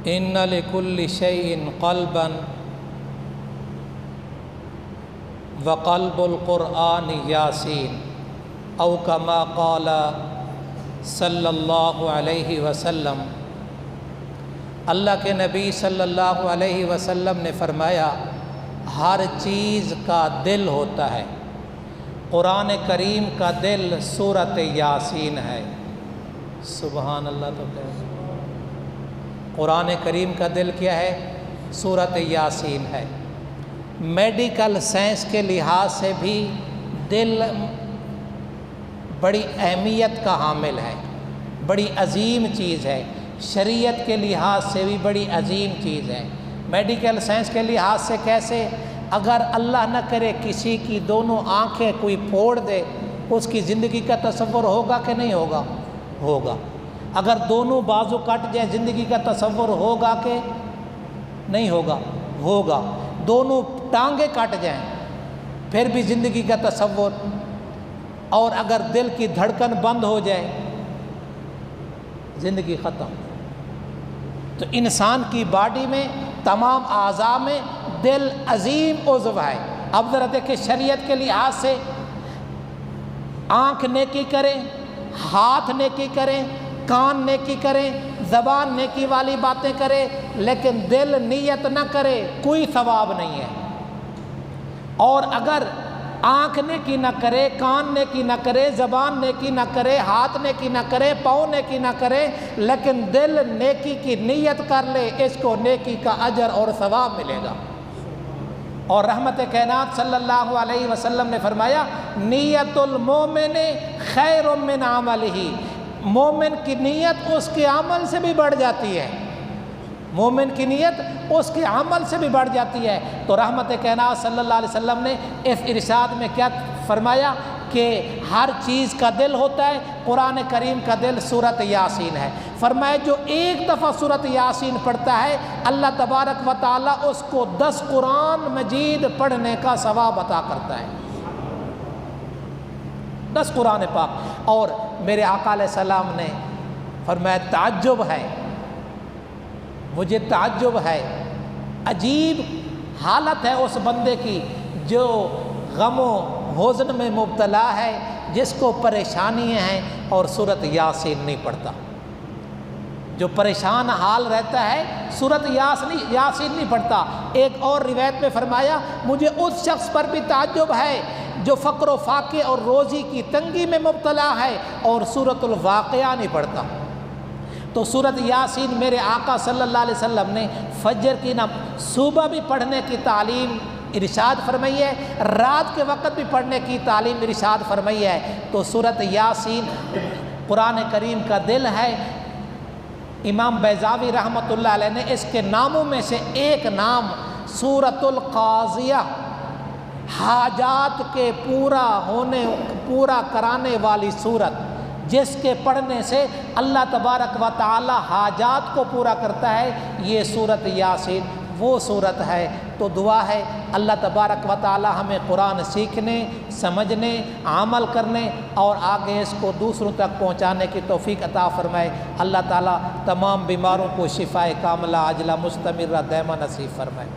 ان لکل شیء قلبا وقلب القرآن یاسین او کما قال صلی اللہ علیہ وسلم۔ اللہ کے نبی صلی اللہ علیہ وسلم نے فرمایا ہر چیز کا دل ہوتا ہے، قرآن کریم کا دل سورۃ یاسین ہے۔ سبحان اللہ۔ تو کہہ قرآن کریم کا دل کیا ہے؟ سورۃ یاسین ہے۔ میڈیکل سائنس کے لحاظ سے بھی دل بڑی اہمیت کا حامل ہے، بڑی عظیم چیز ہے، شریعت کے لحاظ سے بھی بڑی عظیم چیز ہے۔ میڈیکل سائنس کے لحاظ سے کیسے؟ اگر اللہ نہ کرے کسی کی دونوں آنکھیں کوئی پھوڑ دے، اس کی زندگی کا تصور ہوگا کہ نہیں ہوگا؟ ہوگا۔ اگر دونوں بازو کٹ جائیں، زندگی کا تصور ہوگا کہ نہیں ہوگا؟ ہوگا۔ دونوں ٹانگیں کٹ جائیں پھر بھی زندگی کا تصور، اور اگر دل کی دھڑکن بند ہو جائے زندگی ختم۔ تو انسان کی باڈی میں تمام اعضاء میں دل عظیم عضو ہے۔ اب ذرا دیکھیں شریعت کے لحاظ سے آنکھ نیکی کریں، ہاتھ نیکی کریں، کان نیکی کریں، زبان نیکی والی باتیں کرے، لیکن دل نیت نہ کرے، کوئی ثواب نہیں ہے۔ اور اگر آنکھ نیکی نہ کرے، کان نیکی نہ کرے، زبان نیکی نہ کرے، ہاتھ نیکی نہ کرے، پاؤں نیکی نہ کرے، لیکن دل نیکی کی نیت کر لے، اس کو نیکی کا اجر اور ثواب ملے گا۔ اور رحمت کائنات صلی اللہ علیہ وسلم نے فرمایا نیت المومن خیر من عملہ، مومن کی نیت اس کے عمل سے بھی بڑھ جاتی ہے، مومن کی نیت اس کے عمل سے بھی بڑھ جاتی ہے۔ تو رحمت کائنات صلی اللہ علیہ وسلم نے اس ارشاد میں کیا فرمایا کہ ہر چیز کا دل ہوتا ہے، قرآن کریم کا دل سورۃ یاسین ہے۔ فرمایا جو ایک دفعہ سورۃ یاسین پڑھتا ہے اللہ تبارک و تعالیٰ اس کو 10 قرآن مجید پڑھنے کا ثواب عطا کرتا ہے، 10 قرآن پاک۔ اور میرے آقا علیہ السلام نے فرمایا تعجب ہے، مجھے تعجب ہے، عجیب حالت ہے اس بندے کی جو غم و حزن میں مبتلا ہے، جس کو پریشانیاں ہیں اور سورۃ یاسین نہیں پڑھتا، جو پریشان حال رہتا ہے سورۃ یاسین نہیں پڑھتا۔ ایک اور روایت میں فرمایا مجھے اس شخص پر بھی تعجب ہے جو فقر و فاقے اور روزی کی تنگی میں مبتلا ہے اور سورۃ الواقعہ نہیں پڑھتا۔ تو سورۃ یاسین میرے آقا صلی اللہ علیہ وسلم نے فجر کی صبح بھی پڑھنے کی تعلیم ارشاد فرمائی ہے، رات کے وقت بھی پڑھنے کی تعلیم ارشاد فرمائی ہے۔ تو سورۃ یاسین قرآن کریم کا دل ہے۔ امام بیضاوی رحمۃ اللہ علیہ نے اس کے ناموں میں سے ایک نام سورۃ القاضیہ، حاجات کے پورا کرانے والی سورت، جس کے پڑھنے سے اللہ تبارک و تعالی حاجات کو پورا کرتا ہے، یہ سورۃ یاسین وہ سورت ہے۔ تو دعا ہے اللہ تبارک و تعالی ہمیں قرآن سیکھنے، سمجھنے، عمل کرنے اور آگے اس کو دوسروں تک پہنچانے کی توفیق عطا فرمائے۔ اللہ تعالی تمام بیماروں کو شفائے کاملہ عاجلہ مستمرہ دائمہ نصیب فرمائے۔